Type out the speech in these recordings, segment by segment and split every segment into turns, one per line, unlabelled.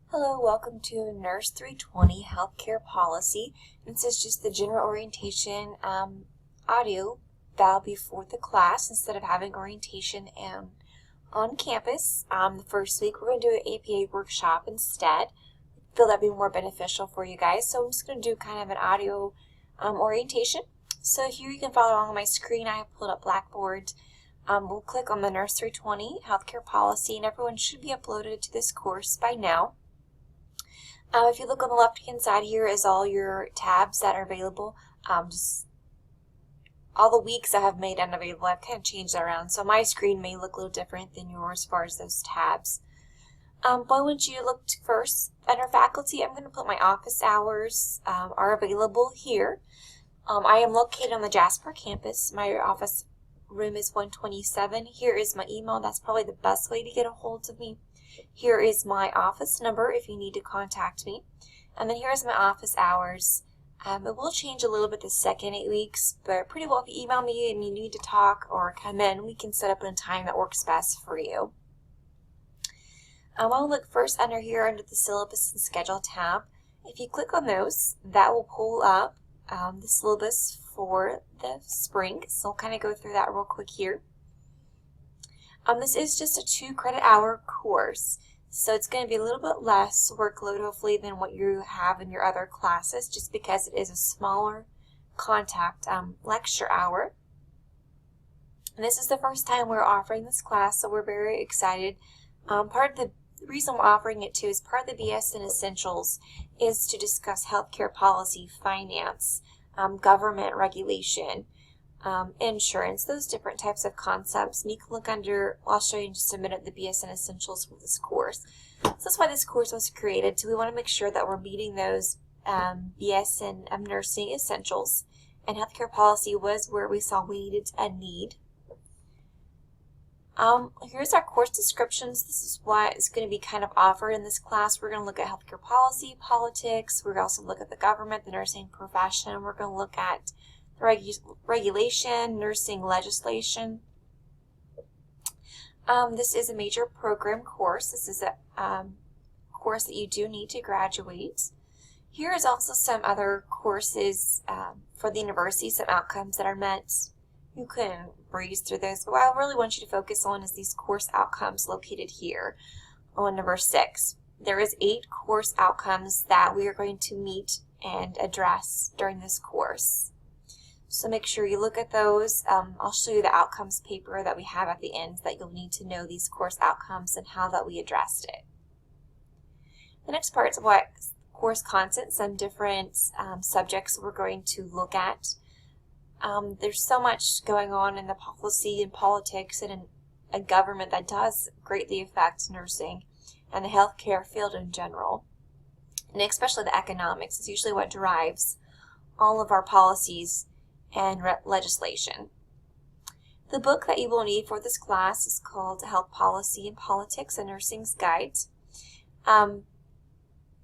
Hello, welcome to NURS 320 Healthcare Policy. This is just the general orientation audio that'll be for the class instead of having orientation on campus. The first week we're going to do an APA workshop instead. I feel that'd be more beneficial for you guys. So I'm just going to do kind of an audio orientation. So here you can follow along on my screen. I have pulled up Blackboard. We'll click on the NURS 320 Healthcare Policy, and everyone should be uploaded to this course by now. If you look on the left-hand side, here is all your tabs that are available. Just all the weeks I have made unavailable. I've kind of changed that around, so my screen may look a little different than yours as far as those tabs. But I want you to look first under faculty. I'm going to put my office hours are available here. I am located on the Jasper campus. My office room is 127. Here is my email. That's probably the best way to get a hold of me. Here is my office number if you need to contact me. And then here's my office hours. It will change a little bit the second 8 weeks, but pretty well if you email me and you need to talk or come in, we can set up a time that works best for you. I'll look first under here under the syllabus and schedule tab. If you click on those, that will pull up the syllabus for the spring. So I'll kind of go through that real quick here. This is just a 2-credit hour course, so it's going to be a little bit less workload hopefully than what you have in your other classes, just because it is a smaller contact lecture hour. And this is the first time we're offering this class, so we're very excited. Part of the reason we're offering it too is part of the BSN Essentials is to discuss healthcare policy, finance, government regulation, insurance, those different types of concepts. And you can look under, I'll show you in just a minute, the BSN Essentials for this course. So that's why this course was created. So we want to make sure that we're meeting those BSN nursing essentials. And healthcare policy was where we saw we needed a need. Here's our course descriptions. This is what is going to be kind of offered in this class. We're going to look at healthcare policy, politics. We're going to also look at the government, the nursing profession. We're going to look at regulation, nursing legislation. This is a major program course. This is a course that you do need to graduate. Here is also some other courses for the university, some outcomes that are met. You can breeze through those, but what I really want you to focus on is these course outcomes located here on number 6. There is 8 course outcomes that we are going to meet and address during this course. So make sure you look at those. I'll show you the outcomes paper that we have at the end that you'll need to know these course outcomes and how that we addressed it. The next part is what course content, some different subjects we're going to look at. There's so much going on in the policy and politics and in a government that does greatly affect nursing and the healthcare field in general. And especially the economics is usually what drives all of our policies and legislation. The book that you will need for this class is called Health Policy and Politics, a Nursing's Guide.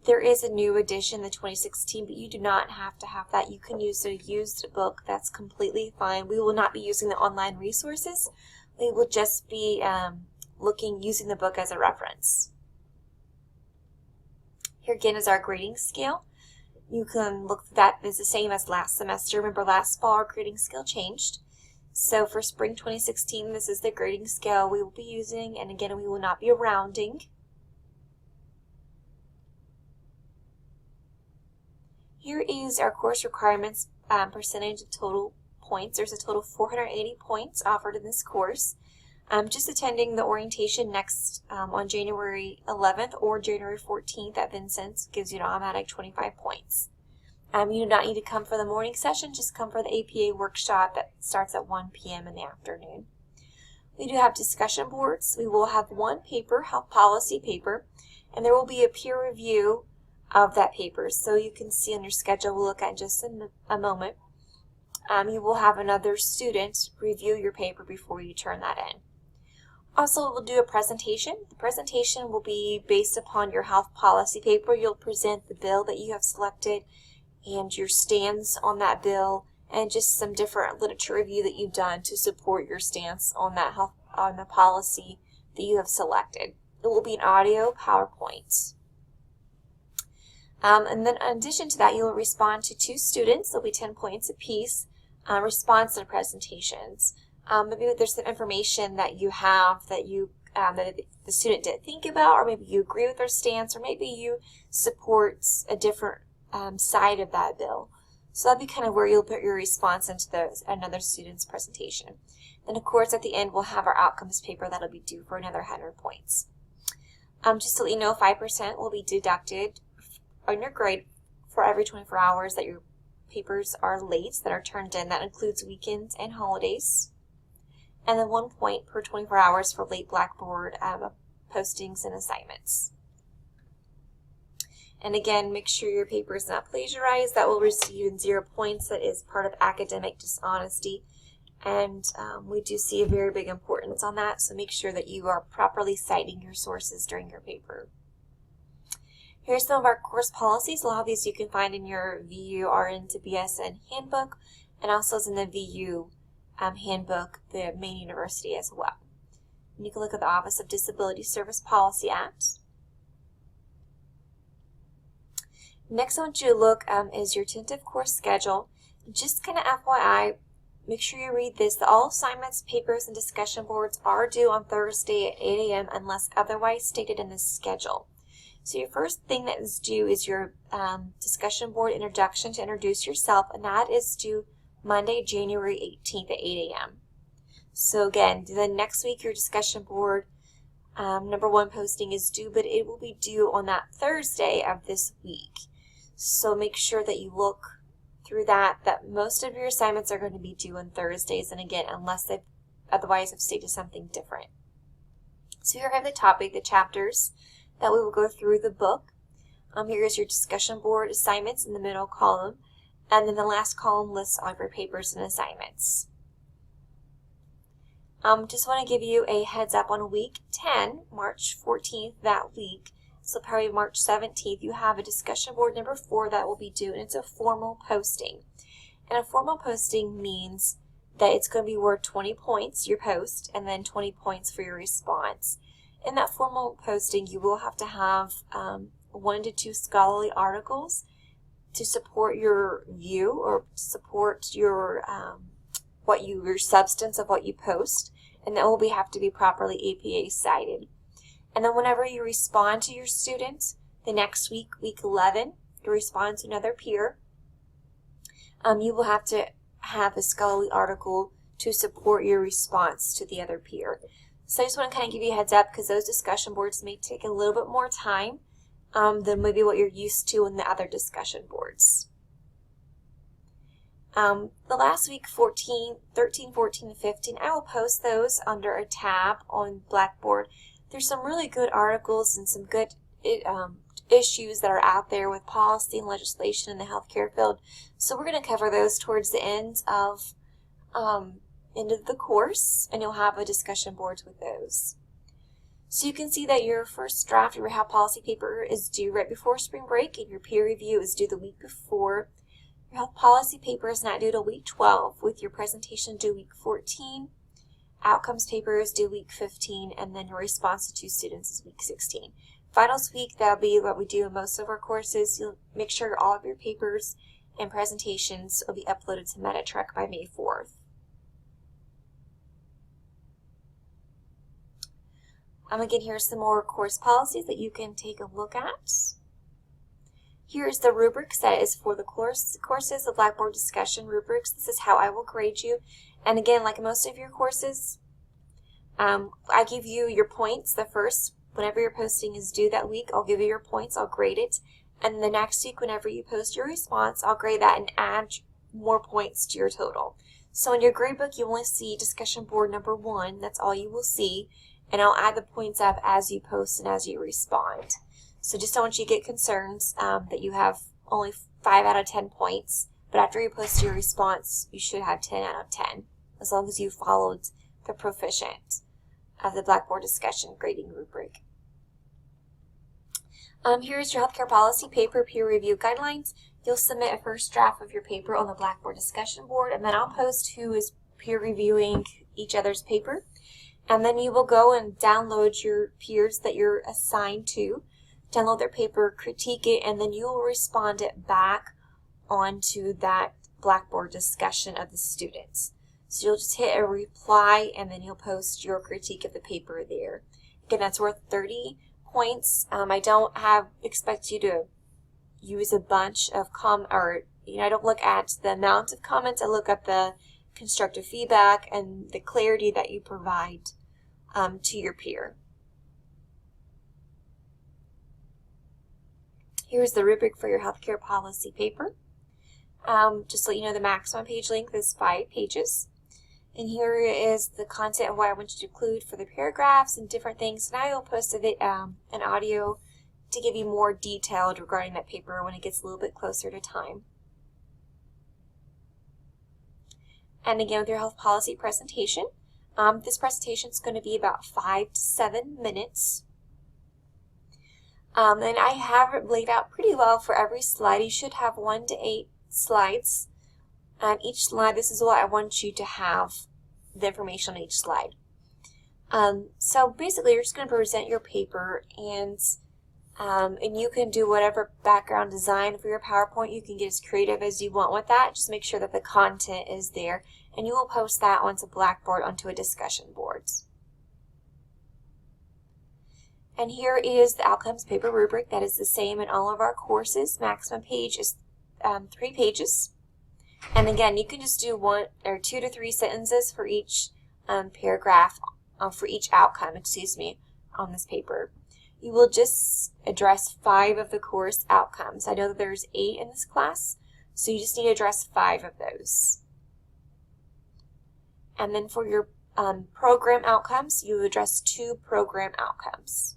There is a new edition, the 2016, but you do not have to have that. You can use a used book. That's completely fine. We will not be using the online resources. We will just be using the book as a reference. Here again is our grading scale. You can look, that is the same as last semester. Remember last fall our grading scale changed. So for spring 2016, this is the grading scale we will be using, and again we will not be rounding. Here is our course requirements percentage of total points. There's a total of 480 points offered in this course. Just attending the orientation next on January 11th or January 14th at Vincent's gives you an automatic 25 points. You do not need to come for the morning session, just come for the APA workshop that starts at 1 p.m. in the afternoon. We do have discussion boards. We will have one paper, health policy paper, and there will be a peer review of that paper. So you can see on your schedule, we'll look at in just a moment. You will have another student review your paper before you turn that in. Also, we'll do a presentation. The presentation will be based upon your health policy paper. You'll present the bill that you have selected and your stance on that bill and just some different literature review that you've done to support your stance on that on the policy that you have selected. It will be an audio PowerPoint. And then in addition to that, you'll respond to 2 students. There'll be 10 points apiece. Response to presentations. Maybe there's some information that you have that that the student didn't think about, or maybe you agree with their stance, or maybe you support a different side of that bill. So that'll be kind of where you'll put your response into another student's presentation. Then of course at the end we'll have our outcomes paper that'll be due for another 100 points. Just to let you know, 5% will be deducted on your grade for every 24 hours that your papers are late, that are turned in. That includes weekends and holidays. And then 1 point per 24 hours for late Blackboard postings and assignments. And again, make sure your paper is not plagiarized. That will receive 0 points. That is part of academic dishonesty. And we do see a very big importance on that, so make sure that you are properly citing your sources during your paper. Here's some of our course policies. A lot of these you can find in your VU RN to BSN handbook, and also is in the VU handbook, the main university as well. And you can look at the Office of Disability Service Policy Act. Next I want you to look is your tentative course schedule. Just kind of FYI, make sure you read this. All assignments, papers, and discussion boards are due on Thursday at 8 a.m. unless otherwise stated in the schedule. So your first thing that is due is your discussion board introduction to introduce yourself, and that is due Monday, January 18th at 8 a.m. So again, the next week your discussion board number 1 posting is due, but it will be due on that Thursday of this week. So make sure that you look through that most of your assignments are going to be due on Thursdays, and again, unless they otherwise have stated something different. So here I have the topic, the chapters that we will go through the book. Here is your discussion board assignments in the middle column, and then the last column lists all of your papers and assignments. Just want to give you a heads up on week 10, March 14th that week. So probably March 17th, you have a discussion board number 4 that will be due, and it's a formal posting. And a formal posting means that it's going to be worth 20 points, your post, and then 20 points for your response. In that formal posting, you will have to have 1 to 2 scholarly articles to support your view or support your your substance of what you post, and that will have to be properly APA cited. And then whenever you respond to your students, the next week, week 11, you respond to another peer, you will have to have a scholarly article to support your response to the other peer. So I just want to kind of give you a heads up, because those discussion boards may take a little bit more time than maybe what you're used to in the other discussion boards. The last week, 13, 14, and 15, I will post those under a tab on Blackboard. There's some really good articles and some good issues that are out there with policy and legislation in the healthcare field. So we're going to cover those towards the end of the course, and you'll have a discussion board with those. So you can see that your first draft of your health policy paper is due right before spring break, and your peer review is due the week before. Your health policy paper is not due till week 12, with your presentation due week 14. Outcomes paper is due week 15, and then your response to 2 students is week 16. Finals week, that'll be what we do in most of our courses. You'll make sure all of your papers and presentations will be uploaded to MetaTrack by May 4th. Again, here's some more course policies that you can take a look at. Here's the rubrics that is for the courses, the Blackboard discussion rubrics. This is how I will grade you. And again, like most of your courses, I give you your points. Whenever your posting is due that week, I'll give you your points, I'll grade it. And the next week, whenever you post your response, I'll grade that and add more points to your total. So in your grade book, you only see discussion board number 1. That's all you will see. And I'll add the points up as you post and as you respond. So just don't want you to get concerns that you have only 5 out of 10 points. But after you post your response, you should have 10 out of 10, as long as you followed the proficient of the Blackboard discussion grading rubric. Here's your healthcare policy paper peer review guidelines. You'll submit a first draft of your paper on the Blackboard discussion board, and then I'll post who is peer reviewing each other's paper. And then you will go and download your peers that you're assigned to download their paper, critique it, and then you will respond it back onto that Blackboard discussion of the students. So you'll just hit a reply and then you'll post your critique of the paper there. Again, that's worth 30 points. I don't expect you to use a bunch of I don't look at the amount of comments. I look at the constructive feedback and the clarity that you provide to your peer. Here's the rubric for your healthcare policy paper. Just to let you know, the maximum page length is 5 pages. And here is the content of what I want you to include for the paragraphs and different things. And I will post an audio to give you more detailed regarding that paper when it gets a little bit closer to time. And again, with your health policy presentation, this presentation is going to be about 5 to 7 minutes. And I have it laid out pretty well for every slide. You should have 1 to 8 slides. On each slide, this is what I want you to have, the information on each slide. So basically, you're just going to present your paper, and you can do whatever background design for your PowerPoint. You can get as creative as you want with that. Just make sure that the content is there, and you will post that onto Blackboard, onto a discussion board. And here is the outcomes paper rubric. That is the same in all of our courses. Maximum page is 3 pages. And again, you can just do 1 or 2 to 3 sentences for each paragraph, for each outcome, on this paper. You will just address 5 of the course outcomes. I know that there's 8 in this class, so you just need to address 5 of those. And then for your program outcomes, you address 2 program outcomes.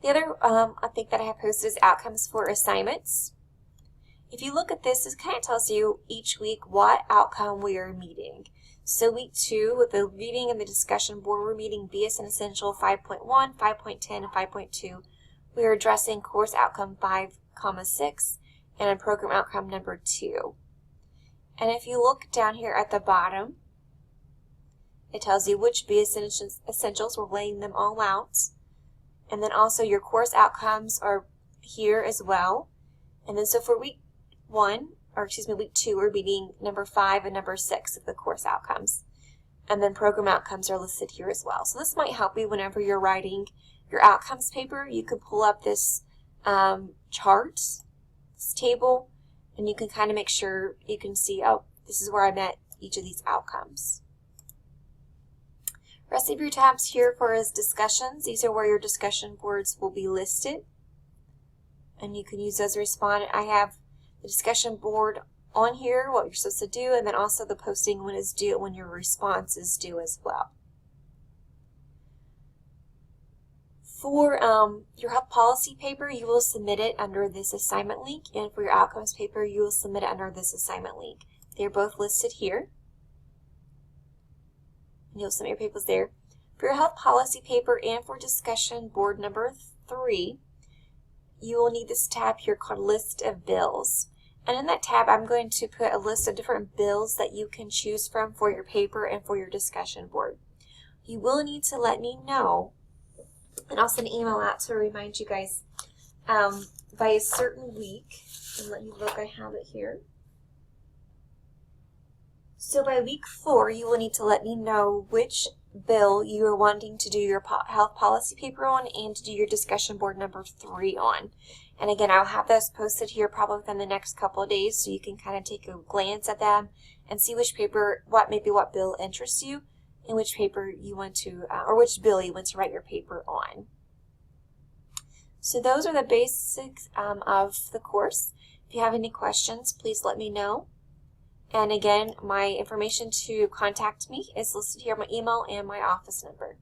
The other thing that I have posted is outcomes for assignments. If you look at this, it kind of tells you each week what outcome we are meeting. So week 2, with the reading and the discussion board, we're meeting BSN Essential 5.1, 5.10, and 5.2. We are addressing course outcome 5,6 and program outcome number 2. And if you look down here at the bottom, it tells you which BSN Essentials, we're laying them all out. And then also your course outcomes are here as well. And then so for week 2, we're meeting number 5 and number 6 of the course outcomes. And then program outcomes are listed here as well. So this might help you whenever you're writing your outcomes paper. You can pull up this chart, this table, and you can kind of make sure you can see, oh, this is where I met each of these outcomes. Rest of your tabs here for is discussions. These are where your discussion boards will be listed, and you can use those to respond. I have the discussion board on here, what you're supposed to do, and then also the posting when it's due, when your response is due as well. For your health policy paper, you will submit it under this assignment link, and for your outcomes paper, you will submit it under this assignment link. They're both listed here. And you'll submit your papers there. For your health policy paper and for discussion board number 3, you will need this tab here called List of Bills. And in that tab, I'm going to put a list of different bills that you can choose from for your paper and for your discussion board. You will need to let me know, and I'll send an email out to remind you guys by a certain week. And let me look, I have it here. So by week 4, you will need to let me know which bill you are wanting to do your health policy paper on and to do your discussion board number 3 on. And again, I'll have those posted here probably within the next couple of days, so you can kind of take a glance at them and see which paper, what bill interests you, and which paper you want to, or which bill you want to write your paper on. So those are the basics of the course. If you have any questions, please let me know. And again, my information to contact me is listed here, my email and my office number.